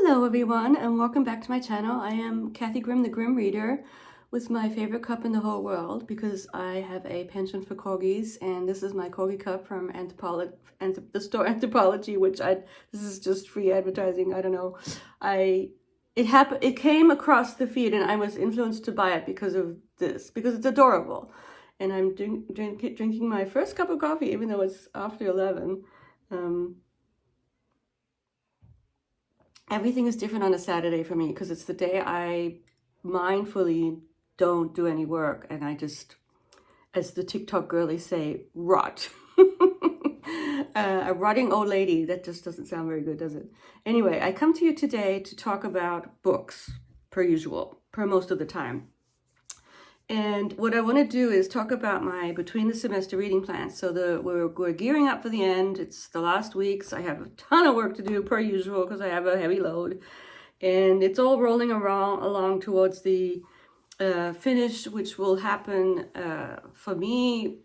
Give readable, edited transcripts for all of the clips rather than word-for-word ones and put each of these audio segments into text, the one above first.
Hello everyone, and welcome back to my channel. I am Kathy Grimm, the Grim Reader, with my favorite cup in the whole world because I have a penchant for corgis, and this is my corgi cup from the store Anthropology, this is just free advertising. I don't know. It came across the feed, and I was influenced to buy it because of this, because it's adorable. And I'm drinking my first cup of coffee, even though it's after 11. Everything is different on a Saturday for me because it's the day I mindfully don't do any work, and I just, as the TikTok girlies say, rot. A rotting old lady. That just doesn't sound very good, does it? Anyway, I come to you today to talk about books, per usual, per most of the time. And what I want to do is talk about my between the semester reading plans. So we're gearing up for the end. It's the last weeks. I have a ton of work to do per usual because I have a heavy load, and it's all rolling along towards the finish, which will happen for me.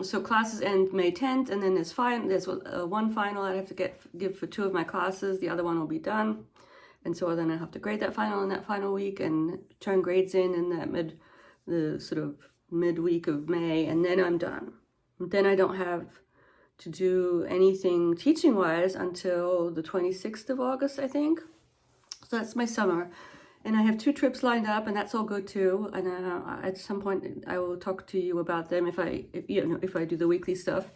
So classes end May 10th, and then there's one final I have to give for 2 of my classes. The other one will be done, and so then I have to grade that final in that final week and turn grades in that the sort of midweek of May, and then I'm done. Then I don't have to do anything teaching-wise until the 26th of August, I think. So that's my summer. And I have 2 trips lined up, and that's all good too. And at some point I will talk to you about them if I do the weekly stuff.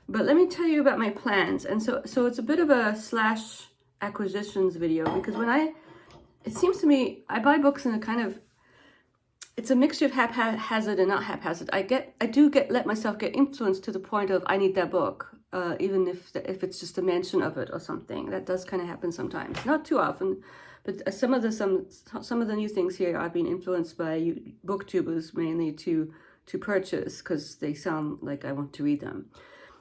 But let me tell you about my plans. And so it's a bit of a slash acquisitions video, because it seems to me, I buy books in a kind of, it's a mixture of haphazard and not haphazard. I let myself get influenced to the point of I need that book, even if it's just a mention of it or something. That does kind of happen sometimes, not too often, but some of the new things here I've been influenced by booktubers mainly to purchase because they sound like I want to read them.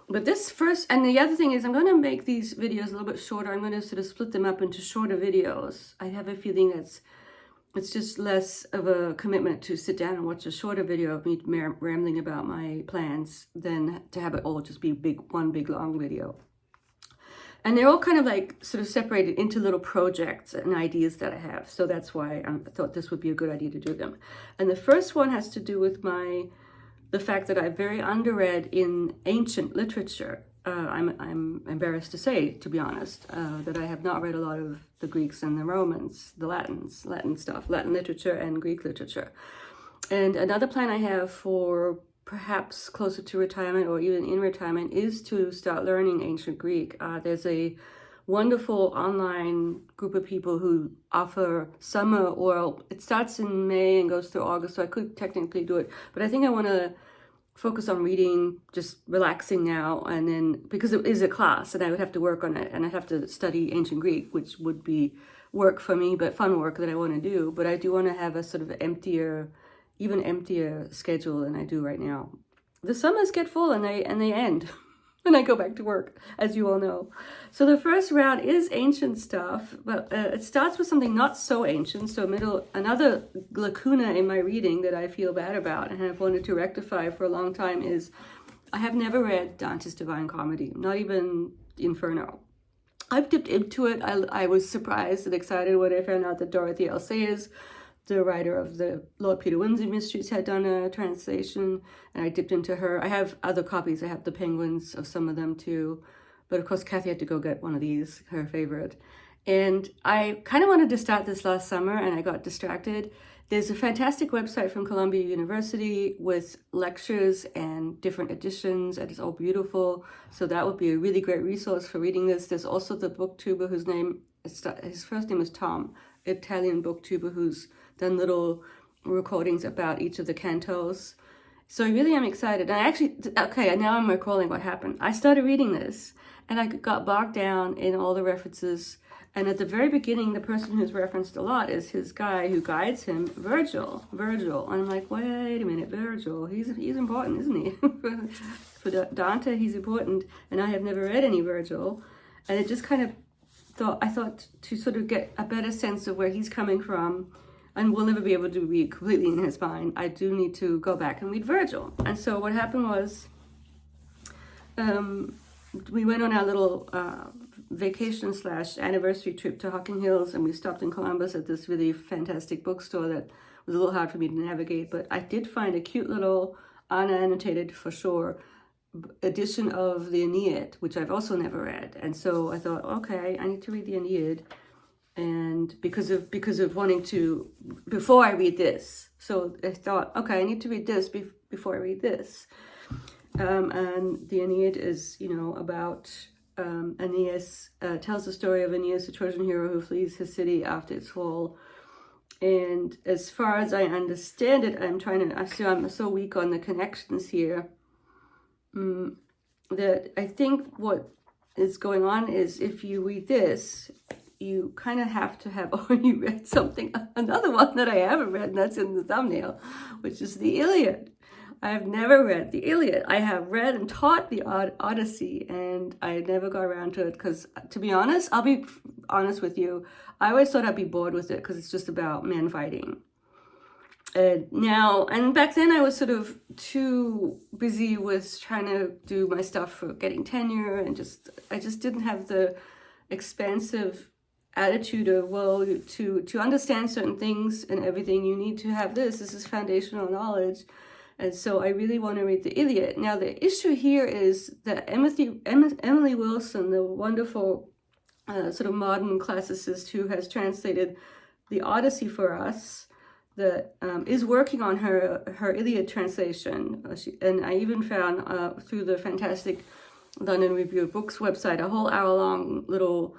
But this first, and the other thing is, I'm going to make these videos a little bit shorter. I'm going to sort of split them up into shorter videos. I have a feeling it's just less of a commitment to sit down and watch a shorter video of me rambling about my plans than to have it all just be one big long video. And they're all kind of like sort of separated into little projects and ideas that I have. So that's why I thought this would be a good idea to do them. And the first one has to do with the fact that I'm very underread in ancient literature. I'm embarrassed to say, to be honest, that I have not read a lot of the Greeks and the Romans, the Latin literature and Greek literature. And another plan I have for perhaps closer to retirement or even in retirement is to start learning ancient Greek. There's a wonderful online group of people who offer summer, or it starts in May and goes through August, so I could technically do it. But I think I want to focus on reading, just relaxing now, and then, because it is a class and I would have to work on it, and I'd have to study ancient Greek, which would be work for me, but fun work that I want to do. But I do want to have a sort of even emptier schedule than I do right now. The summers get full and they end. And I go back to work, as you all know. So the first round is ancient stuff, but it starts with something not so ancient. So another lacuna in my reading that I feel bad about and have wanted to rectify for a long time is I have never read Dante's Divine Comedy, not even Inferno. I've dipped into it. I was surprised and excited when I found out that Dorothy L. Sayers, the writer of the Lord Peter Wimsey Mysteries, had done a translation, and I dipped into her. I have other copies. I have the Penguins of some of them too, but of course Kathy had to go get one of these, her favorite. And I kind of wanted to start this last summer, and I got distracted. There's a fantastic website from Columbia University with lectures and different editions, and it's all beautiful. So that would be a really great resource for reading this. There's also the booktuber his first name is Tom, Italian booktuber who's done little recordings about each of the cantos. So I really am excited. And now I'm recalling what happened. I started reading this, and I got bogged down in all the references. And at the very beginning, the person who's referenced a lot is his guy who guides him, Virgil. And I'm like, wait a minute, Virgil, he's important, isn't he? For Dante, he's important. And I have never read any Virgil. And it just kind of I thought to sort of get a better sense of where he's coming from, and we'll never be able to read completely in his mind, I do need to go back and read Virgil. And so what happened was, we went on our little vacation / anniversary trip to Hocking Hills, and we stopped in Columbus at this really fantastic bookstore that was a little hard for me to navigate, but I did find a cute little, unannotated for sure, edition of the Aeneid, which I've also never read. And so I thought, okay, I need to read the Aeneid, and because of wanting to, before I read this. So I thought, okay, I need to read this before I read this. And the Aeneid is, about Aeneas, tells the story of Aeneas, a Trojan hero who flees his city after its fall. And as far as I understand it, I'm so weak on the connections here, that I think what is going on is, if you read this, you kind of have to have already read another one that I haven't read, and that's in the thumbnail, which is the Iliad. I have never read the Iliad. I have read and taught the Odyssey, and I never got around to it because, to be honest, I'll be honest with you, I always thought I'd be bored with it because it's just about men fighting. And back then I was sort of too busy with trying to do my stuff for getting tenure, and I just didn't have the expansive attitude of, well, to understand certain things and everything, you need to have this is foundational knowledge. And so I really want to read the Iliad. Now, the issue here is that Emily Wilson, the wonderful sort of modern classicist who has translated the Odyssey for us, that is working on her Iliad translation. And I even found through the fantastic London Review of Books website a whole hour-long little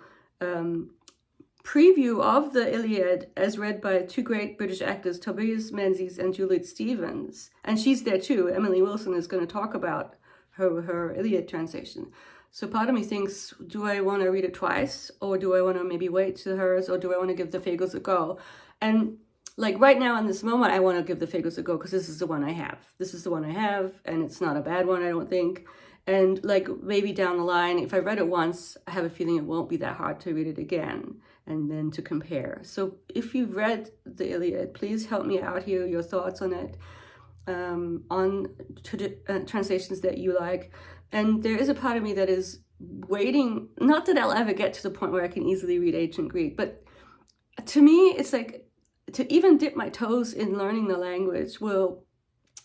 preview of the Iliad as read by two great British actors, Tobias Menzies and Juliet Stevens. And she's there too. Emily Wilson is going to talk about her Iliad translation. So part of me thinks, do I want to read it twice? Or do I want to maybe wait to hers? Or do I want to give the Fagles a go? And like right now in this moment, I want to give the Fagles a go because this is the one I have. This is the one I have, and it's not a bad one, I don't think. And like maybe down the line, if I read it once, I have a feeling it won't be that hard to read it again and then to compare. So if you've read the Iliad, please help me out here, your thoughts on it, on translations that you like. And there is a part of me that is waiting, not that I'll ever get to the point where I can easily read ancient Greek, but to me, it's like to even dip my toes in learning the language will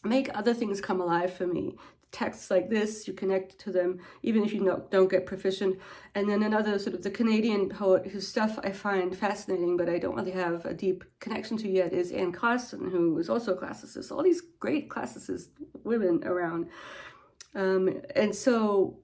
make other things come alive for me. Texts like this, you connect to them, even if you don't get proficient. And then another sort of the Canadian poet whose stuff I find fascinating, but I don't really have a deep connection to yet, is Anne Carson, who is also a classicist. All these great classicist women around. And so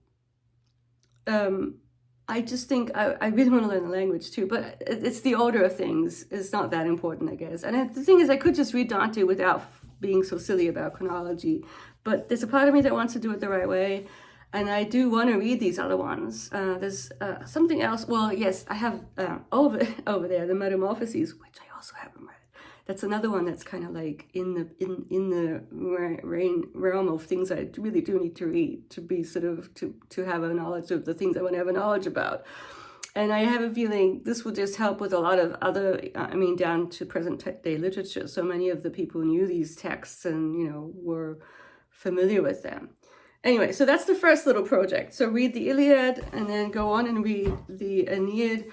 I just think I really want to learn the language too, but it's the order of things is not that important, I guess. And the thing is, I could just read Dante without being so silly about chronology, but there's a part of me that wants to do it the right way, and I do want to read these other ones. There's something else. Well, yes, I have over there, the Metamorphoses, which I also haven't read. That's another one that's kind of like in the realm of things I really do need to read to be sort of to have a knowledge of the things I want to have a knowledge about. And I have a feeling this will just help with a lot of other, down to present day literature. So many of the people knew these texts and, were familiar with them. Anyway, so that's the first little project. So read the Iliad and then go on and read the Aeneid.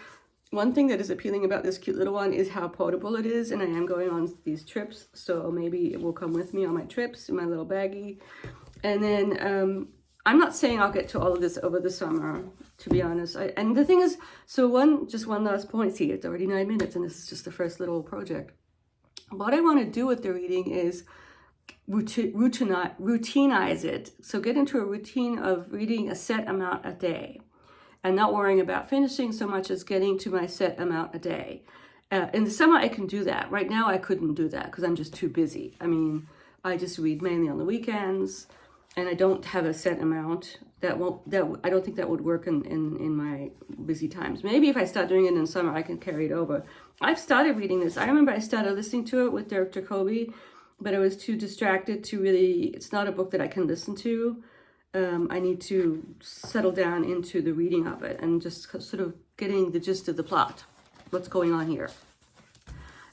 One thing that is appealing about this cute little one is how portable it is. And I am going on these trips, so maybe it will come with me on my trips in my little baggie. And then I'm not saying I'll get to all of this over the summer, to be honest. And the thing is, so one last point. See, it's already 9 minutes and this is just the first little project. What I want to do with the reading is routinize it. So get into a routine of reading a set amount a day and not worrying about finishing so much as getting to my set amount a day. In the summer, I can do that. Right now, I couldn't do that because I'm just too busy. I just read mainly on the weekends. And I don't have a set amount. I don't think that would work in my busy times. Maybe if I start doing it in summer, I can carry it over. I've started reading this. I remember I started listening to it with Derek Jacobi, but I was too distracted to really, it's not a book that I can listen to. I need to settle down into the reading of it and just sort of getting the gist of the plot, what's going on here.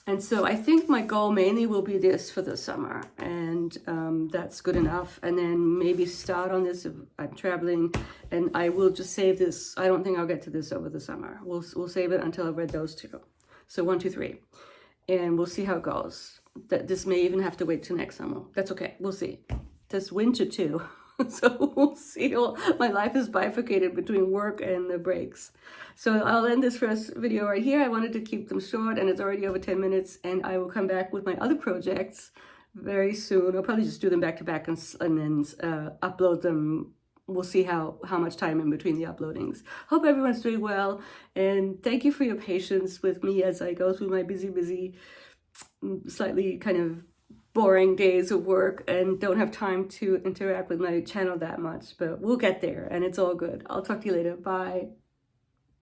And so I think my goal mainly will be this for the summer. And and that's good enough. And then maybe start on this if I'm traveling, and I will just save this. I don't think I'll get to this over the summer. We'll save it until I've read those two. So 1, 2, 3, and we'll see how it goes. That this may even have to wait till next summer. That's okay. We'll see. This winter too. So we'll see. My life is bifurcated between work and the breaks. So I'll end this first video right here. I wanted to keep them short, and it's already over 10 minutes, and I will come back with my other projects very soon. I'll probably just do them back to back and then upload them. We'll see how much time in between the uploadings. Hope everyone's doing well, and thank you for your patience with me as I go through my busy, slightly kind of boring days of work and don't have time to interact with my channel that much, but we'll get there and it's all good. I'll talk to you later. Bye.